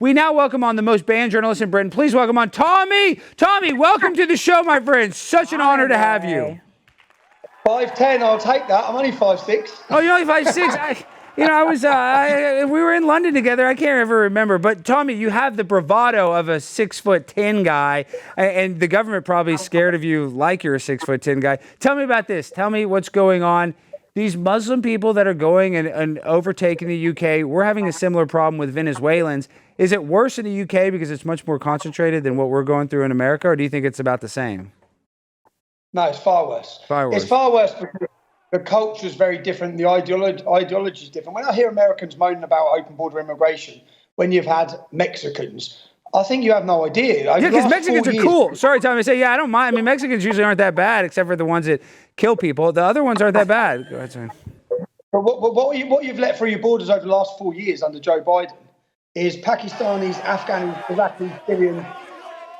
We now welcome on the most banned journalist in Britain. Please welcome on Tommy. Tommy, welcome to the show, my friend. Such an honor to have you. 5'10", I'll take that. I'm only 5'6". Oh, you're only 5'6". We were in London together. I can't ever remember. But Tommy, you have the bravado of a 6'10" guy, and the government probably is scared of you like you're a 6'10" guy. Tell me about this. Tell me what's going on. These Muslim people that are going and overtaking the UK, we're having a similar problem with Venezuelans. Is it worse in the UK because it's much more concentrated than what we're going through in America, or do you think it's about the same? No, it's far worse. It's far worse because the culture is very different. The ideology is different. When I hear Americans moaning about open border immigration, when you've had Mexicans, I think you have no idea. Yeah, because Mexicans are cool. Sorry, Tommy. I say, yeah, I don't mind. I mean, Mexicans usually aren't that bad, except for the ones that kill people. The other ones aren't that bad. Go ahead, sorry. But what you've let through your borders over the last 4 years under Joe Biden is Pakistanis, Afghanis, Iraqis, Syrians.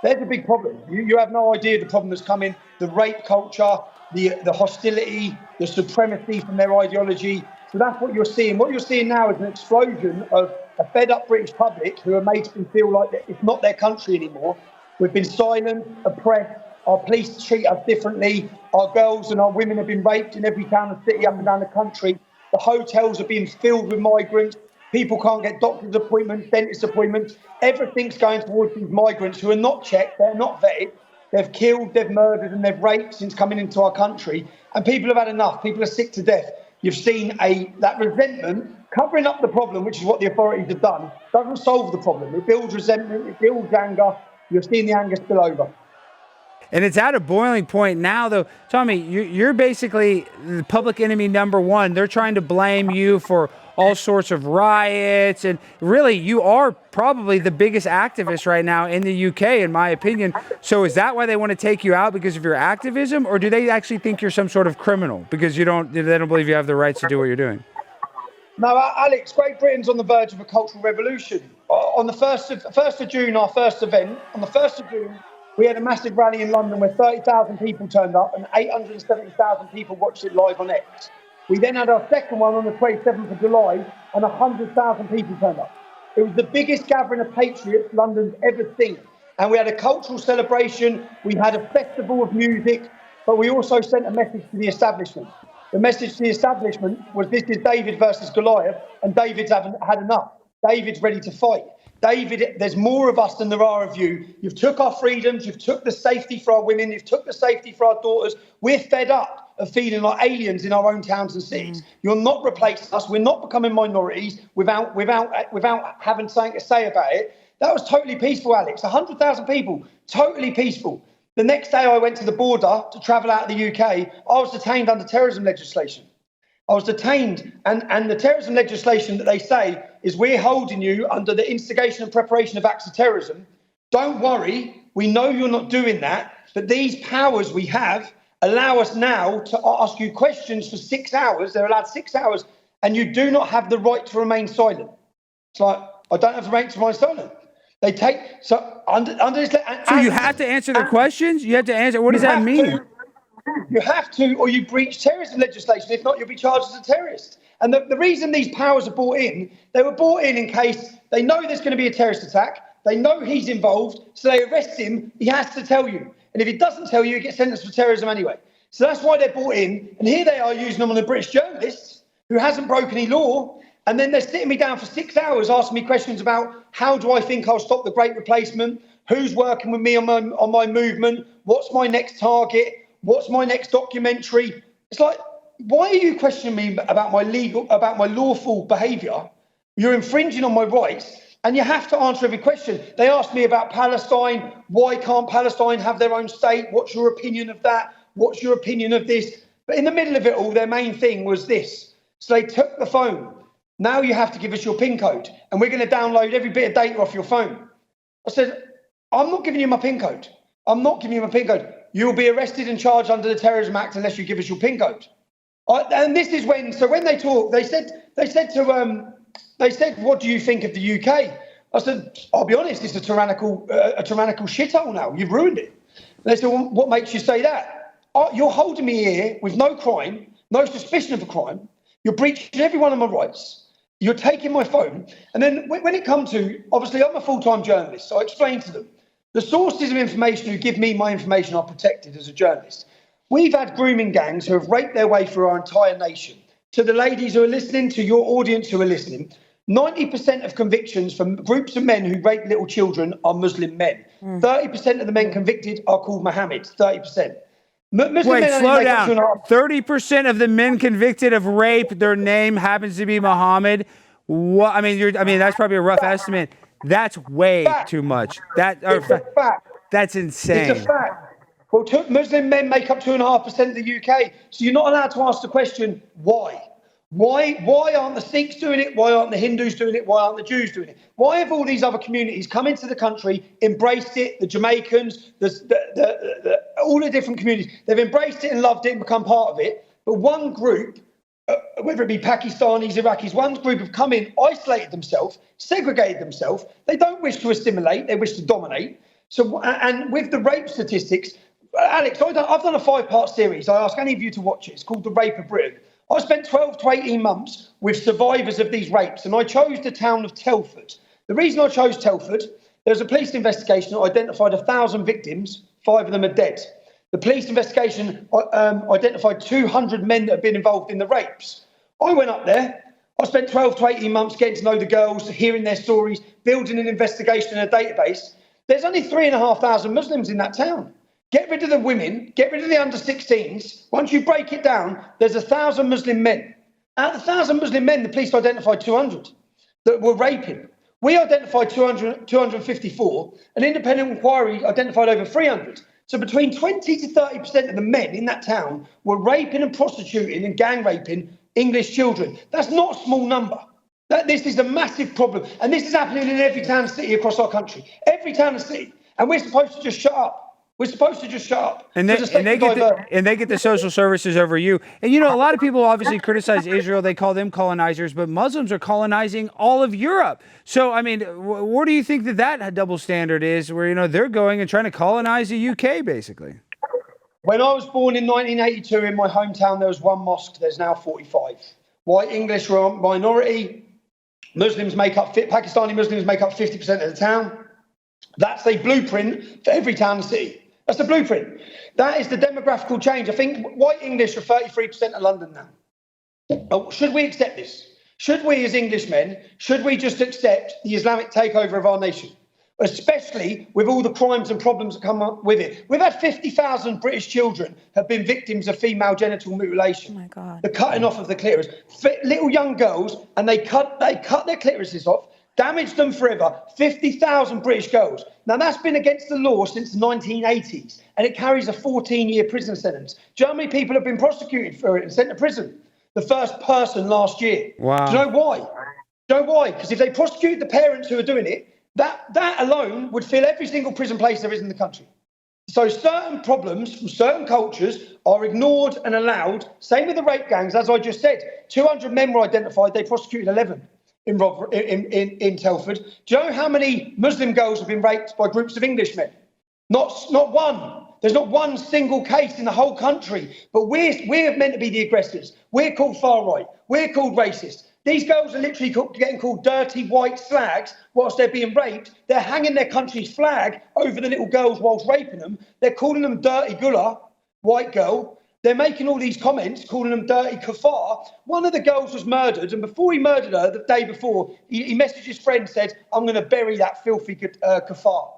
There's a big problem. You have no idea the problem that's coming. The rape culture, the hostility, the supremacy from their ideology. So that's what you're seeing. What you're seeing now is an explosion of a fed-up British public who are made to feel like it's not their country anymore. We've been silent, oppressed. Our police treat us differently. Our girls and our women have been raped in every town and city up and down the country. The hotels are being filled with migrants. People can't get doctor's appointments, dentist appointments. Everything's going towards these migrants who are not checked. They're not vetted. They've killed, they've murdered, and they've raped since coming into our country. And people have had enough. People are sick to death. You've seen that resentment covering up the problem, which is what the authorities have done, doesn't solve the problem. It builds resentment, it builds anger. You're seeing the anger spill over. And it's at a boiling point now, though. Tommy, you're basically the public enemy number one. They're trying to blame you for all sorts of riots. And really, you are probably the biggest activist right now in the UK, in my opinion. So is that why they want to take you out, because of your activism? Or do they actually think you're some sort of criminal because they don't believe you have the rights to do what you're doing? No, Alex, Great Britain's on the verge of a cultural revolution. On the 1st of June, our first event, on the 1st of June, we had a massive rally in London where 30,000 people turned up and 870,000 people watched it live on X. We then had our second one on the 27th of July and 100,000 people turned up. It was the biggest gathering of patriots London's ever seen. And we had a cultural celebration, we had a festival of music, but we also sent a message to the establishment. The message to the establishment was, this is David versus Goliath, and David's had enough. David's ready to fight. David, there's more of us than there are of you. You've took our freedoms, you've took the safety for our women, you've took the safety for our daughters. We're fed up of feeling like aliens in our own towns and cities. You're not replacing us. We're not becoming minorities without having something to say about it. That was totally peaceful, Alex. 100,000 people, totally peaceful. The next day I went to the border to travel out of the UK. I was detained under terrorism legislation. I was detained, and the terrorism legislation that they say is, we're holding you under the instigation and preparation of acts of terrorism. Don't worry, we know you're not doing that, but these powers we have allow us now to ask you questions for 6 hours. They're allowed 6 hours, and you do not have the right to remain silent. It's like, I don't have the right to remain silent. They take, so under this... So you have to answer the questions? You have to answer, what does that mean? You have to, or you breach terrorism legislation. If not, you'll be charged as a terrorist. And the reason these powers are brought in, they were brought in case they know there's going to be a terrorist attack. They know he's involved, so they arrest him. He has to tell you. And if he doesn't tell you, he gets sentenced for terrorism anyway. So that's why they're brought in. And here they are using them on a British journalist who hasn't broken any law. And then they're sitting me down for 6 hours asking me questions about, how do I think I'll stop the Great Replacement? Who's working with me on my movement? What's my next target? What's my next documentary? It's like, why are you questioning me about my lawful behaviour? You're infringing on my rights, and you have to answer every question. They asked me about Palestine. Why can't Palestine have their own state? What's your opinion of that? What's your opinion of this? But in the middle of it all, their main thing was this. So they took the phone. Now you have to give us your PIN code, and we're going to download every bit of data off your phone. I said, I'm not giving you my PIN code. I'm not giving you my PIN code. You will be arrested and charged under the Terrorism Act unless you give us your PIN code. And this is when they talk, they said, what do you think of the UK? I said, I'll be honest, it's a tyrannical shithole now. You've ruined it. And they said, well, what makes you say that? You're holding me here with no crime, no suspicion of a crime. You're breaching every one of my rights. You're taking my phone. And then when it comes to, obviously, I'm a full-time journalist, so I explain to them, the sources of information who give me my information are protected as a journalist. We've had grooming gangs who have raped their way through our entire nation. To the ladies who are listening, to your audience who are listening, 90% of convictions from groups of men who rape little children are Muslim men. 30% of the men convicted are called Mohammed, 30%. Muslim Wait, men only slow make up down. 2.5%. 30% of the men convicted of rape, their name happens to be Muhammad. What? I mean, that's probably a rough estimate. That's way Fact. too much. It's a fact. That's It's a insane. fact. Well, Muslim men make up 2.5% of the UK. So you're not allowed to ask the question, why? Why aren't the Sikhs doing it? Why aren't the Hindus doing it? Why aren't the Jews doing it? Why have all these other communities come into the country, embraced it? The Jamaicans, all the different communities, they've embraced it and loved it and become part of it. But one group, whether it be Pakistanis, Iraqis, one group have come in, isolated themselves, segregated themselves. They don't wish to assimilate, they wish to dominate. So, and with the rape statistics, Alex, I've done a 5-part series. I ask any of you to watch it. It's called The Rape of Britain. I spent 12 to 18 months with survivors of these rapes, and I chose the town of Telford. The reason I chose Telford, there was a police investigation that identified 1,000 victims, 5 of them are dead. The police investigation identified 200 men that had been involved in the rapes. I went up there. I spent 12 to 18 months getting to know the girls, hearing their stories, building an investigation and a database. There's only 3,500 Muslims in that town. Get rid of the women, get rid of the under-16s. Once you break it down, there's 1,000 Muslim men. Out of 1,000 Muslim men, the police identified 200 that were raping. We identified 254. An independent inquiry identified over 300. So between 20 to 30% of the men in that town were raping and prostituting and gang raping English children. That's not a small number. This is a massive problem. And this is happening in every town and city across our country. Every town and city. And we're supposed to just shut up. We're supposed to just shut up. And they get the social services over you. And a lot of people obviously criticize Israel. They call them colonizers, but Muslims are colonizing all of Europe. So, I mean, where do you think that double standard is where, they're going and trying to colonize the UK, basically? When I was born in 1982 in my hometown, there was one mosque. There's now 45. White English were a minority. Pakistani Muslims make up 50% of the town. That's a blueprint for every town and city. That's the blueprint. That is the demographical change. I think white English are 33% of London now. Should we accept this? Should we as Englishmen, should we just accept the Islamic takeover of our nation? Especially with all the crimes and problems that come up with it. We've had 50,000 British children have been victims of female genital mutilation. Oh my God. The cutting off of the clitoris. Little young girls, and they cut their clitorises off, damaged them forever. 50,000 British girls. Now, that's been against the law since the 1980s, and it carries a 14-year prison sentence. Do you know how many people have been prosecuted for it and sent to prison? The first person last year. Wow. Do you know why? Do you know why? Because if they prosecute the parents who are doing it, that alone would fill every single prison place there is in the country. So certain problems from certain cultures are ignored and allowed. Same with the rape gangs, as I just said. 200 men were identified. They prosecuted 11. In Telford. Do you know how many Muslim girls have been raped by groups of Englishmen? Not one. There's not one single case in the whole country. But we're meant to be the aggressors. We're called far right. We're called racist. These girls are literally getting called dirty white slags whilst they're being raped. They're hanging their country's flag over the little girls whilst raping them. They're calling them dirty gullah, white girl. They're making all these comments, calling them dirty kafar. One of the girls was murdered, and before he murdered her, the day before, he messaged his friend and said, I'm going to bury that filthy kafar.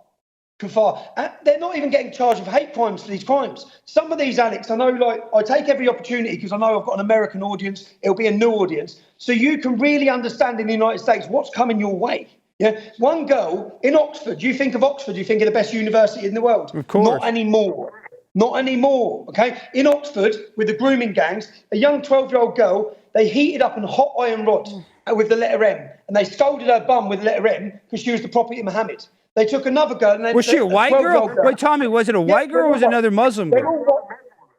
And they're not even getting charged with hate crimes for these crimes. Some of these, Alex, I know, I take every opportunity because I know I've got an American audience. It'll be a new audience. So you can really understand in the United States what's coming your way. Yeah, one girl in Oxford, you think of Oxford, you think of the best university in the world. Of course. Not anymore. Not anymore, okay? In Oxford, with the grooming gangs, a young 12-year-old girl, they heated up a hot iron rod with the letter M, and they scolded her bum with the letter M because she was the property of Muhammad. They took another girl. And was she a white girl? Wait, Tommy, was it a white girl or was it another Muslim girl? They're all white.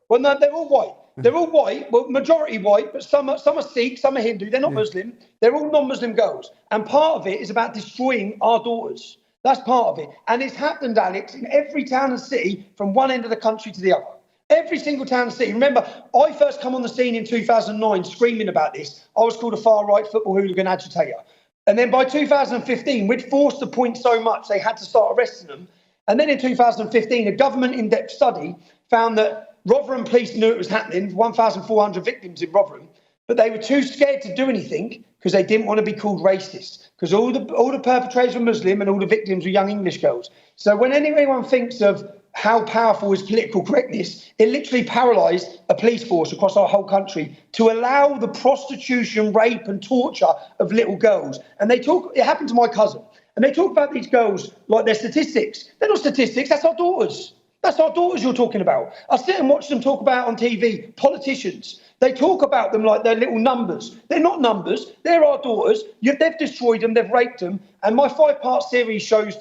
Well, no, they're all white. They're all white, well, majority white, but some are Sikh, some are Hindu. They're not Muslim. They're all non-Muslim girls. And part of it is about destroying our daughters. That's part of it. And it's happened, Alex, in every town and city from one end of the country to the other. Every single town and city. Remember, I first come on the scene in 2009 screaming about this. I was called a far-right football hooligan agitator. And then by 2015, we'd forced the point so much they had to start arresting them. And then in 2015, a government in-depth study found that Rotherham police knew it was happening, 1,400 victims in Rotherham, but they were too scared to do anything because they didn't want to be called racist, because all the perpetrators were Muslim and all the victims were young English girls. So when anyone thinks of how powerful is political correctness, it literally paralysed a police force across our whole country to allow the prostitution, rape and torture of little girls. And it happened to my cousin, and they talk about these girls like they're statistics. They're not statistics, that's our daughters. That's our daughters you're talking about. I sit and watch them talk about on TV, politicians. They talk about them like they're little numbers. They're not numbers, they're our daughters. They've destroyed them, they've raped them. And my 5-part series shows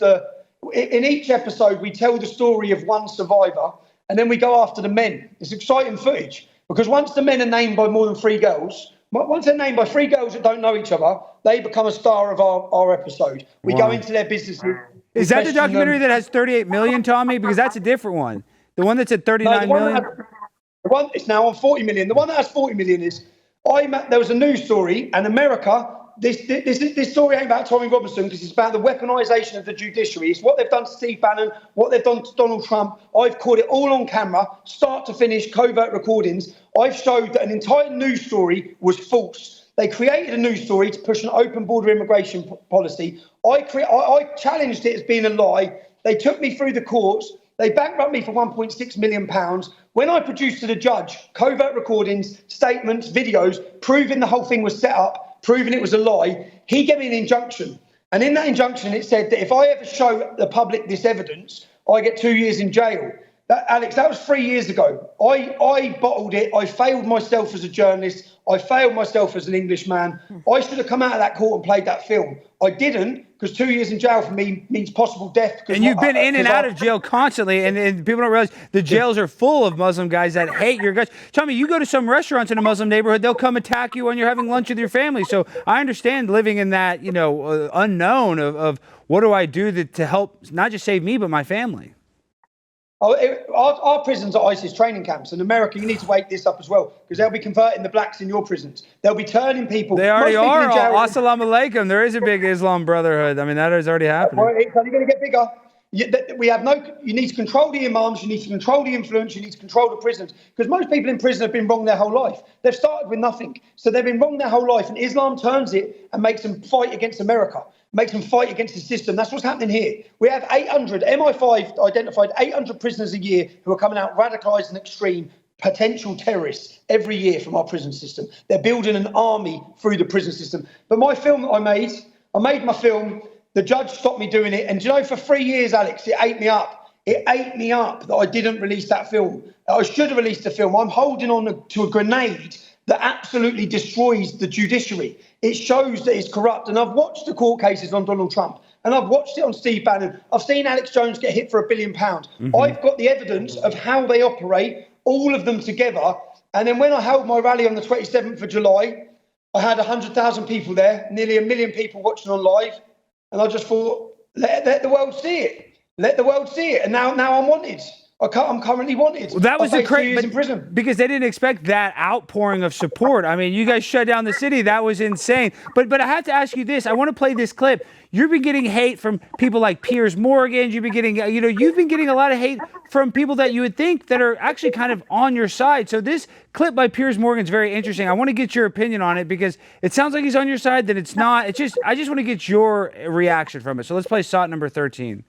in each episode, we tell the story of one survivor, and then we go after the men. It's exciting footage, because once the men are named by more than 3 girls, once they're named by 3 girls that don't know each other, they become a star of our episode. We go into their businesses. Is that the documentary that has 38 million, Tommy? Because that's a different one. The one that's at 39 million? It's now on 40 million. The one that has 40 million is, there was a news story, and America, this story ain't about Tommy Robinson, because it's about the weaponisation of the judiciary. It's what they've done to Steve Bannon, what they've done to Donald Trump. I've caught it all on camera, start to finish, covert recordings. I've showed that an entire news story was false. They created a news story to push an open border immigration policy. I challenged it as being a lie. They took me through the courts. They bankrupted me for £1.6 million. When I produced to the judge covert recordings, statements, videos, proving the whole thing was set up, proving it was a lie, he gave me an injunction. And in that injunction, it said that if I ever show the public this evidence, I get 2 years in jail. Alex, that was 3 years ago. I bottled it. I failed myself as a journalist. I failed myself as an Englishman. I should have come out of that court and played that film. I didn't, because 2 years in jail for me means possible death. And you've been in and out of jail constantly, and people don't realize the jails are full of Muslim guys that hate your guts. Tell me, you go to some restaurants in a Muslim neighborhood, they'll come attack you when you're having lunch with your family. So I understand living in that, unknown of what do I do to help not just save me, but my family. Our prisons are ISIS training camps. In America, you need to wake this up as well, because they'll be converting the blacks in your prisons. They'll be turning people. They already are. Assalamu alaikum. There is a big Islam brotherhood. I mean, that is already happening. It's only going to get bigger. You need to control the imams, you need to control the influence, you need to control the prisons. Because most people in prison have been wrong their whole life. They've started with nothing. So they've been wrong their whole life, and Islam turns it and makes them fight against America, makes them fight against the system. That's what's happening here. We have 800, MI5 identified 800 prisoners a year who are coming out radicalised and extreme, potential terrorists every year from our prison system. They're building an army through the prison system. But my film that I made my film. The judge stopped me doing it. And for 3 years, Alex, it ate me up. It ate me up that I didn't release that film. I should have released the film. I'm holding on to a grenade that absolutely destroys the judiciary. It shows that it's corrupt. And I've watched the court cases on Donald Trump, and I've watched it on Steve Bannon. I've seen Alex Jones get hit for £1 billion. I've got the evidence of how they operate, all of them together. And then when I held my rally on the 27th of July, I had 100,000 people there, nearly 1 million people watching on live. And I just thought, let the world see it. Let the world see it. And now I'm wanted. I'm currently wanted. Well, that was the crazy, in prison. Because they didn't expect that outpouring of support. I mean, you guys shut down the city. That was insane. But I have to ask you this. I want to play this clip. You've been getting hate from people like Piers Morgan. You've been getting, you've been getting a lot of hate from people that you would think that are actually kind of on your side. So this clip by Piers Morgan is very interesting. I want to get your opinion on it, because it sounds like he's on your side, then it's not. I just want to get your reaction from it. So let's play SOT number 13.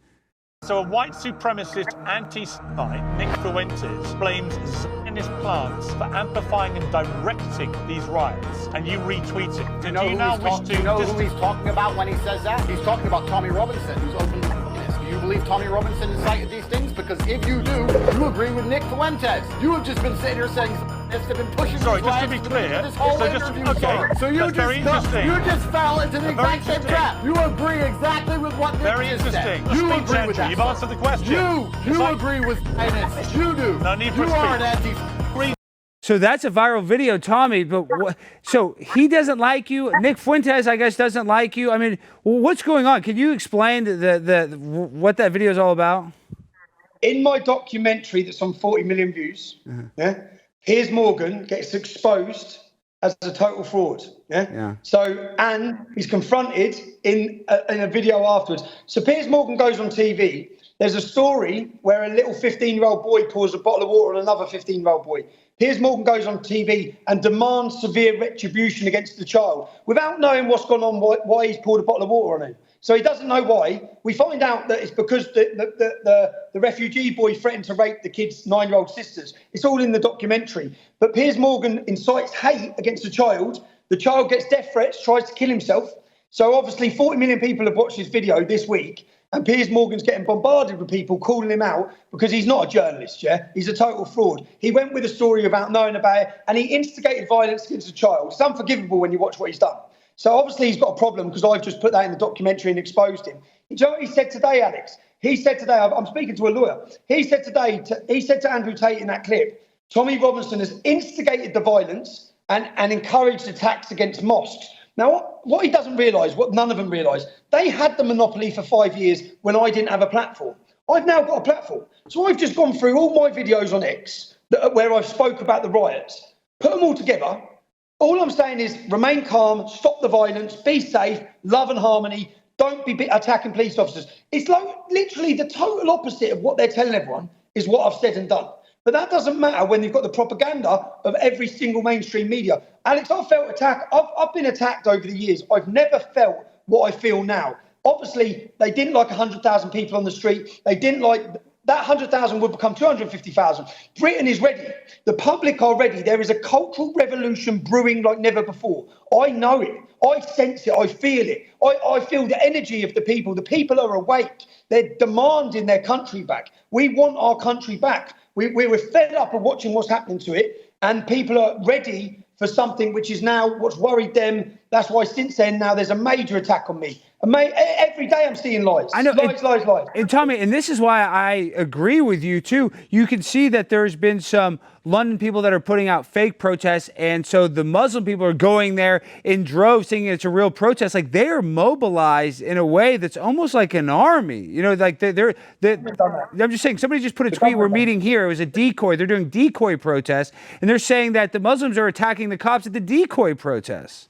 So a white supremacist anti-Semite, Nick Fuentes, blames Zionist plants for amplifying and directing these riots, and you retweet it. Do you know who he's talking about when he says that? He's talking about Tommy Robinson, who's open communist. Do you believe Tommy Robinson incited these things? Because if you do, you agree with Nick Fuentes. You have just been sitting here saying have been pushing. Sorry, just to be clear. This whole interview. So you just fell into the exact same trap. You agree exactly with what Nick just said. You agree with that. You've answered the question. You agree with this. You do. No need for you are an anti. So that's a viral video, Tommy. But so he doesn't like you. Nick Fuentes, I guess, doesn't like you. I mean, what's going on? Can you explain what that video is all about? in my documentary that's on 40 million views, Piers Morgan gets exposed as a total fraud. So, and he's confronted in a video afterwards. So Piers Morgan goes on TV. There's a story where a little 15-year-old boy pours a bottle of water on another 15-year-old boy. Piers Morgan goes on TV and demands severe retribution against the child without knowing what's gone on, why he's poured a bottle of water on him. So he doesn't know why. We find out that it's because the refugee boy threatened to rape the kid's 9-year-old sisters. It's all in the documentary. But Piers Morgan incites hate against the child. The child gets death threats, tries to kill himself. So obviously 40 million people have watched this video this week. And Piers Morgan's getting bombarded with people calling him out because he's not a journalist, He's a total fraud. He went with a story without knowing about it, and he instigated violence against a child. It's unforgivable when you watch what he's done. So obviously he's got a problem because I've just put that in the documentary and exposed him. Do you know what he said today, Alex? He said today, I'm speaking to a lawyer. He said today, he said to Andrew Tate in that clip, Tommy Robinson has instigated the violence and encouraged attacks against mosques. Now, what he doesn't realise, what none of them realise, they had the monopoly for 5 years when I didn't have a platform. I've now got a platform. So I've just gone through all my videos on X where I've spoke about the riots, put them all together. All I'm saying is remain calm, stop the violence, be safe, love and harmony, don't be attacking police officers. It's like literally the total opposite of what they're telling everyone is what I've said and done. But that doesn't matter when you've got the propaganda of every single mainstream media. Alex, I've felt attacked. I've been attacked over the years. I've never felt what I feel now. Obviously, they didn't like 100,000 people on the street. They didn't like that 100,000 would become 250,000. Britain is ready. The public are ready. There is a cultural revolution brewing like never before. I know it. I sense it. I feel it. I feel the energy of the people. The people are awake. They're demanding their country back. We want our country back. We're fed up of watching what's happening to it, and people are ready for something which is now what's worried them. That's why since then now there's a major attack on me. Every day I'm seeing lies. I know, lies. And Tommy, and this is why I agree with you too. You can see that there's been some London people that are putting out fake protests, and so the Muslim people are going there in droves, thinking it's a real protest. Like they are mobilized in a way that's almost like an army. You know, like they're I'm just saying. Somebody just put a tweet. We're meeting here. It was a decoy. They're doing decoy protests, and they're saying that the Muslims are attacking the cops at the decoy protests.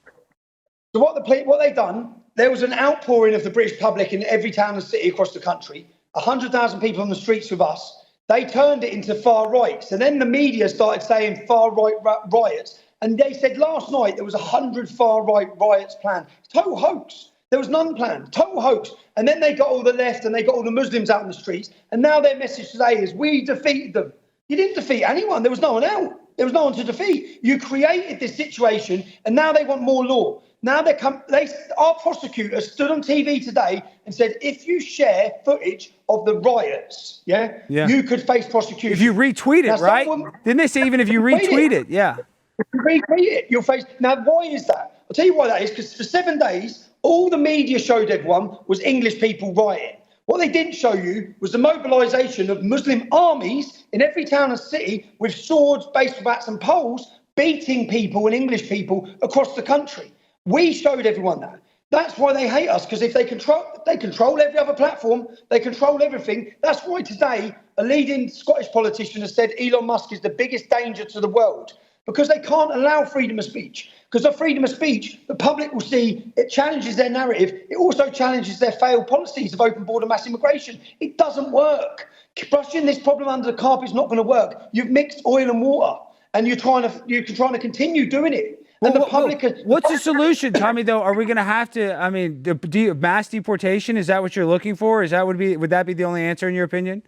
So what they've done? There was an outpouring of the British public in every town and city across the country. 100,000 people on the streets with us. They turned it into far right. So then the media started saying far right riots. And they said last night there was 100 far right riots planned. Total hoax. There was none planned. Total hoax. And then they got all the left and they got all the Muslims out in the streets. And now their message today is we defeated them. You didn't defeat anyone. There was no one out. There was no one to defeat. You created this situation and now they want more law. Now our prosecutor stood on TV today and said, if you share footage of the riots, you could face prosecution. If you retweet it, right? Didn't they say even if you retweet it? Yeah. If you retweet it, you'll face. Now, why is that? I'll tell you why that is, because for 7 days, all the media showed everyone was English people rioting. What they didn't show you was the mobilisation of Muslim armies in every town and city with swords, baseball bats and poles, beating people and English people across the country. We showed everyone that. That's why they hate us, because if they control every other platform, they control everything. That's why today a leading Scottish politician has said Elon Musk is the biggest danger to the world, because they can't allow freedom of speech. Because of freedom of speech, the public will see it challenges their narrative. It also challenges their failed policies of open border mass immigration. It doesn't work. Brushing this problem under the carpet is not going to work. You've mixed oil and water, and you're trying to continue doing it. And the public. What's the solution, Tommy? Though, are we going to have to? I mean, mass deportation? Is that what you're looking for? Would that be the only answer in your opinion?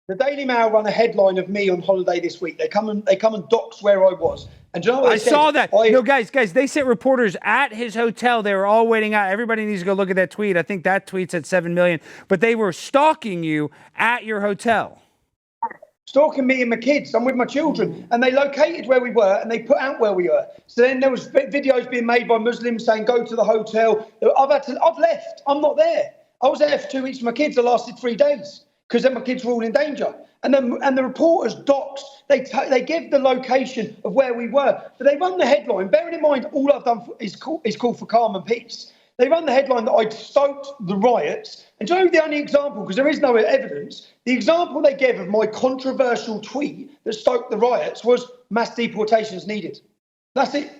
The Daily Mail run a headline of me on holiday this week. They come and dox where I was. And do you know what I saw that. No, guys, they sent reporters at his hotel. They were all waiting out. Everybody needs to go look at that tweet. I think that tweet's at 7 million. But they were stalking you at your hotel. Stalking me and my kids. I'm with my children. And they located where we were and they put out where we were. So then there was videos being made by Muslims saying, go to the hotel. I've left. I'm not there. I was there for 2 weeks with my kids. I lasted 3 days because then my kids were all in danger. And the reporters doxed. They give the location of where we were. But they run the headline. Bearing in mind, all I've done is call for calm and peace. They run the headline that I'd stoked the riots. And do you know the only example, because there is no evidence, the example they gave of my controversial tweet that stoked the riots was mass deportations needed. That's it.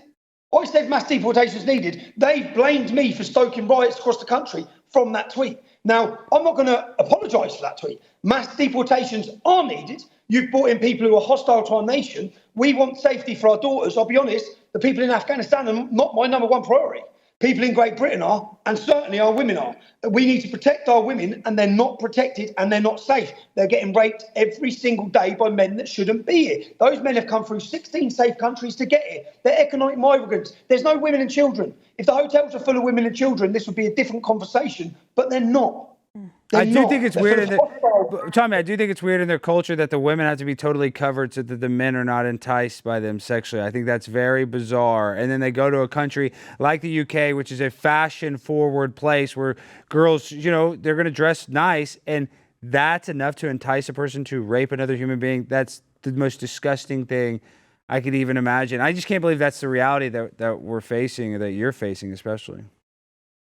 I said mass deportations needed. They blamed me for stoking riots across the country from that tweet. Now, I'm not going to apologise for that tweet. Mass deportations are needed. You've brought in people who are hostile to our nation. We want safety for our daughters. I'll be honest, the people in Afghanistan are not my number one priority. People in Great Britain are, and certainly our women are. We need to protect our women, and they're not protected and they're not safe. They're getting raped every single day by men that shouldn't be here. Those men have come through 16 safe countries to get here. They're economic migrants. There's no women and children. If the hotels are full of women and children, this would be a different conversation, but they're not. I do think it's weird. Tommy, I do think it's weird in their culture that the women have to be totally covered so that the men are not enticed by them sexually. I think that's very bizarre. And then they go to a country like the UK, which is a fashion-forward place where girls, they're going to dress nice, and that's enough to entice a person to rape another human being. That's the most disgusting thing I could even imagine. I just can't believe that's the reality that we're facing, or that you're facing especially.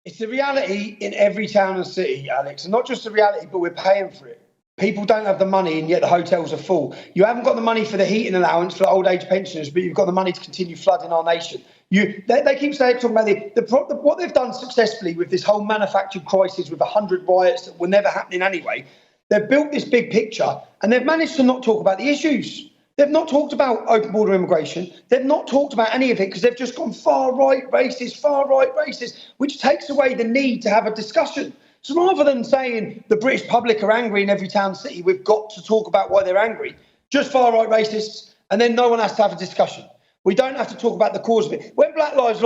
It's the reality in every town and city, Alex, and not just the reality, but we're paying for it. People don't have the money, and yet the hotels are full. You haven't got the money for the heating allowance for old age pensioners, but you've got the money to continue flooding our nation. They keep talking about what they've done successfully with this whole manufactured crisis with 100 riots that were never happening anyway. They've built this big picture, and they've managed to not talk about the issues. They've not talked about open border immigration. They've not talked about any of it because they've just gone far right racist, which takes away the need to have a discussion. So rather than saying the British public are angry in every town and city, we've got to talk about why they're angry. Just far right racists, and then no one has to have a discussion. We don't have to talk about the cause of it. When Black Lives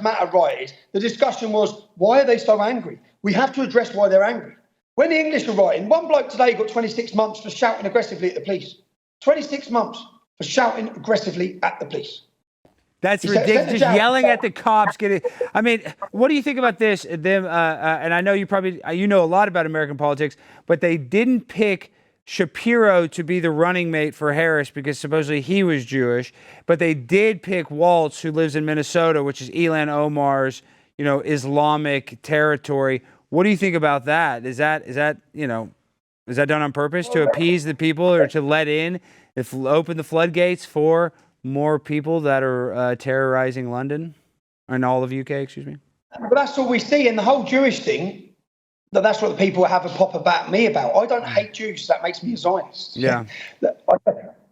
Matter rioted, the discussion was, why are they so angry? We have to address why they're angry. When the English were rioting, one bloke today got 26 months for shouting aggressively at the police. 26 months for shouting aggressively at the police. That's ridiculous. Just yelling at the cops. I mean, what do you think about this? Them, and I know you know a lot about American politics, but they didn't pick Shapiro to be the running mate for Harris because supposedly he was Jewish, but they did pick Waltz, who lives in Minnesota, which is Ilhan Omar's, Islamic territory. What do you think about that? Is that done on purpose to appease the people, or to open the floodgates for more people that are terrorizing London and all of UK, excuse me? But that's all we see. And the whole Jewish thing, that's what the people have a pop about me about. I don't hate Jews. That makes me a Zionist. Yeah.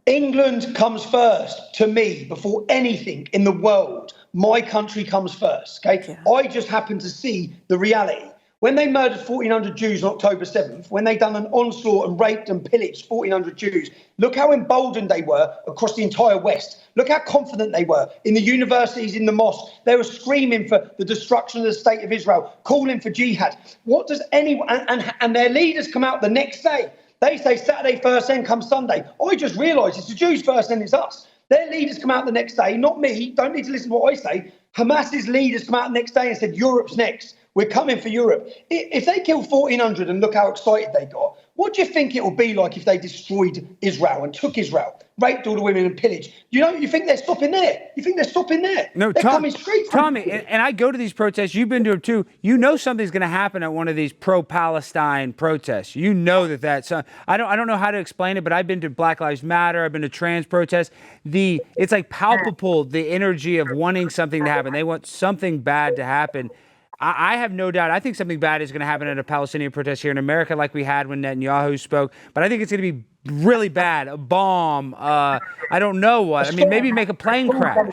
England comes first to me before anything in the world. My country comes first. Okay. Yeah. I just happen to see the reality. When they murdered 1,400 Jews on October 7th, when they done an onslaught and raped and pillaged 1,400 Jews, look how emboldened they were across the entire West. Look how confident they were in the universities, in the mosques. They were screaming for the destruction of the state of Israel, calling for jihad. What does anyone, and their leaders come out the next day. They say Saturday first, then comes Sunday. I just realised it's the Jews first, then it's us. Their leaders come out the next day, not me, don't need to listen to what I say. Hamas's leaders come out the next day and said, Europe's next. We're coming for Europe. If they killed 1,400 and look how excited they got, what do you think it would be like if they destroyed Israel and took Israel, raped all the women and pillaged? You think they're stopping there? You think they're stopping there? No, they're coming straight from Tommy, and I go to these protests. You've been to them too. You know something's going to happen at one of these pro-Palestine protests. You know that's. I don't know how to explain it, but I've been to Black Lives Matter. I've been to trans protests. It's like palpable, the energy of wanting something to happen. They want something bad to happen. I have no doubt. I think something bad is going to happen at a Palestinian protest here in America, like we had when Netanyahu spoke. But I think it's going to be really bad. A bomb. I don't know what. I mean, maybe make a plane crash.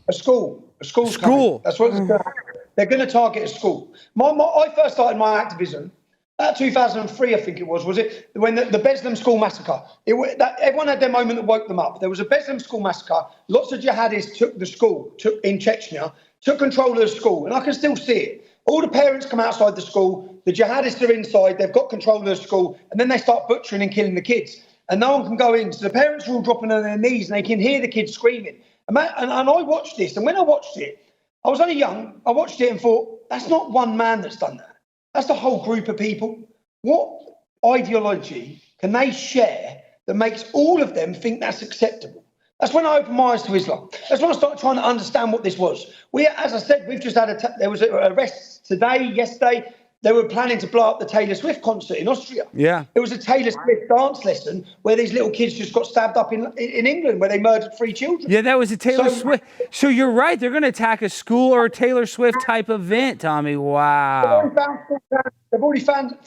A school. Coming. That's what they're going to target. A school. I first started my activism. 2003, I think it was it? When the Beslan school massacre. Everyone had their moment that woke them up. There was a Beslan school massacre. Lots of jihadis took the school in Chechnya, took control of the school, and I can still see it. All the parents come outside the school, the jihadists are inside, they've got control of the school, and then they start butchering and killing the kids. And no one can go in. So the parents are all dropping on their knees, and they can hear the kids screaming. And I watched this, and when I watched it, I was only young. I watched it and thought, that's not one man that's done that. That's the whole group of people. What ideology can they share that makes all of them think that's acceptable? That's when I opened my eyes to Islam. That's when I started trying to understand what this was. As I said, we've just had there was an arrest yesterday. They were planning to blow up the Taylor Swift concert in Austria. Yeah. It was a Taylor Swift dance lesson where these little kids just got stabbed up in England, where they murdered 3 children. Yeah, that was a Taylor Swift. So you're right. They're going to attack a school or a Taylor Swift type event, Tommy. Wow. They've already found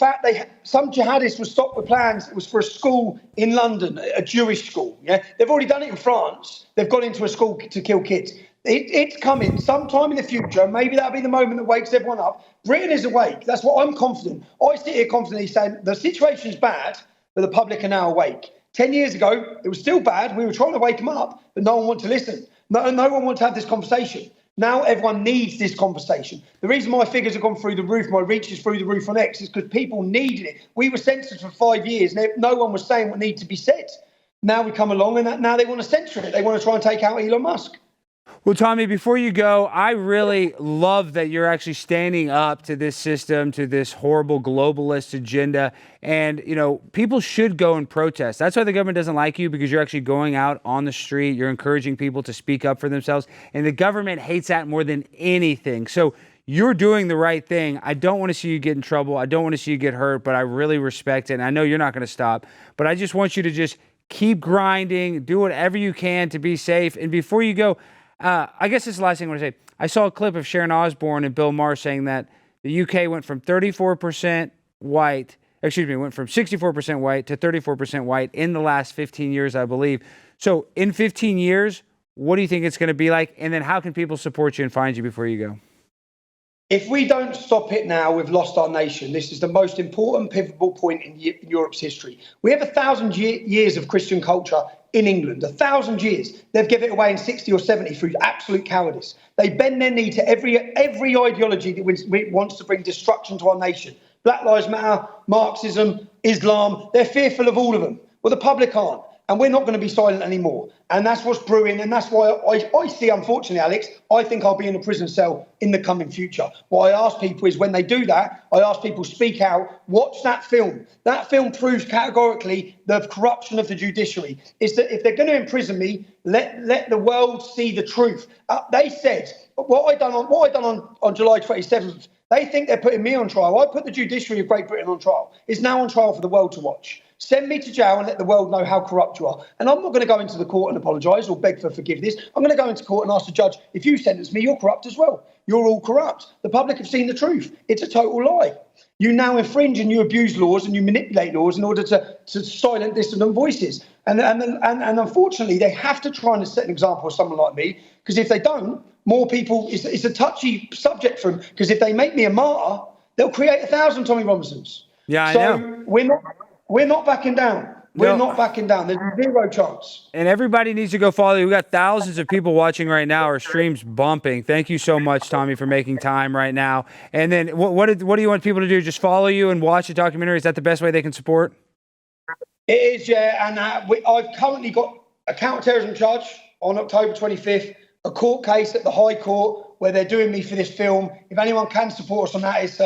some jihadists were stopped with plans. It was for a school in London, a Jewish school. Yeah, they've already done it in France. They've gone into a school to kill kids. It's coming sometime in the future. Maybe that'll be the moment that wakes everyone up. Britain is awake. That's what I'm confident. I sit here confidently saying the situation's bad, but the public are now awake. 10 years ago, it was still bad. We were trying to wake them up, but no one wanted to listen. No one wanted to have this conversation. Now everyone needs this conversation. The reason my figures have gone through the roof, my reach is through the roof on X, is because people needed it. We were censored for 5 years, and no one was saying what needed to be said. Now we come along, and now they want to censor it. They want to try and take out Elon Musk. Well, Tommy, before you go, I really love that you're actually standing up to this system, to this horrible globalist agenda. And, people should go and protest. That's why the government doesn't like you, because you're actually going out on the street. You're encouraging people to speak up for themselves. And the government hates that more than anything. So you're doing the right thing. I don't want to see you get in trouble. I don't want to see you get hurt, but I really respect it. And I know you're not going to stop. But I just want you to just keep grinding, do whatever you can to be safe. And before you go, I guess this is the last thing I want to say. I saw a clip of Sharon Osbourne and Bill Maher saying that the UK went from 34% white, went from 64% white to 34% white in the last 15 years, I believe. So in 15 years, what do you think it's going to be like? And then how can people support you and find you before you go? If we don't stop it now, we've lost our nation. This is the most important pivotal point in Europe's history. We have 1,000 years of Christian culture in England, 1,000 years. They've given it away in 60 or 70 through absolute cowardice. They bend their knee to every ideology that wants to bring destruction to our nation. Black Lives Matter, Marxism, Islam, they're fearful of all of them. Well, the public aren't. And we're not going to be silent anymore. And that's what's brewing. And that's why I see, unfortunately, Alex, I think I'll be in a prison cell in the coming future. What I ask people is when they do that, I ask people speak out, watch that film. That film proves categorically the corruption of the judiciary. Is that if they're going to imprison me, let the world see the truth. They said, what I done on July 27th, they think they're putting me on trial. I put the judiciary of Great Britain on trial. It's now on trial for the world to watch. Send me to jail and let the world know how corrupt you are. And I'm not going to go into the court and apologise or beg for forgiveness. I'm going to go into court and ask the judge, if you sentence me, you're corrupt as well. You're all corrupt. The public have seen the truth. It's a total lie. You now infringe and you abuse laws and you manipulate laws in order to silence dissident voices. And unfortunately, they have to try and set an example of someone like me, because if they don't, more people, it's a touchy subject for them, because if they make me a martyr, they'll create 1,000 Tommy Robinsons. Yeah, I know. We're not backing down. We're not backing down. There's zero chance. And everybody needs to go follow you. We've got thousands of people watching right now. Our stream's bumping. Thank you so much, Tommy, for making time right now. And then what do you want people to do? Just follow you and watch the documentary? Is that the best way they can support? It is, yeah. And I've currently got a counter-terrorism charge on October 25th, a court case at the High Court where they're doing me for this film. If anyone can support us on that, it's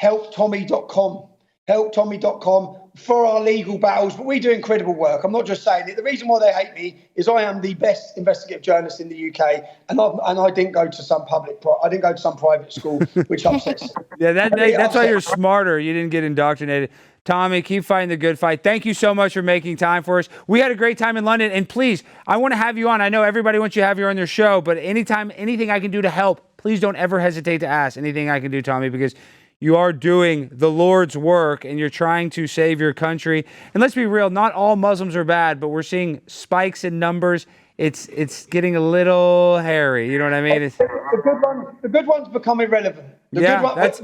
helptommy.com. helptommy.com for our legal battles, but we do incredible work. I'm not just saying it. The reason why they hate me is I am the best investigative journalist in the UK, and I didn't go to some private school, which upsets. Yeah, that's why you're smarter. You didn't get indoctrinated. Tommy, keep fighting the good fight. Thank you so much for making time for us. We had a great time in London, and please, I want to have you on. I know everybody wants you to have you on their show, but anytime, anything I can do to help, please don't ever hesitate to ask. Anything I can do, Tommy, because you are doing the Lord's work and you're trying to save your country. And let's be real, not all Muslims are bad, but we're seeing spikes in numbers. It's getting a little hairy. You know what I mean? The good ones become irrelevant. That's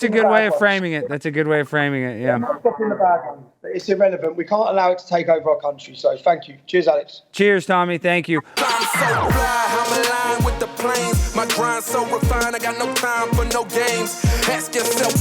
a good way of framing it. That's a good way of framing it. Yeah. They're not stopping the bad ones. It's irrelevant. We can't allow it to take over our country. So thank you. Cheers, Alex. Cheers, Tommy. Thank you. I'm so fly, I'm aligned with the planes. My grind so refined, I got no time for no games. Ask yourself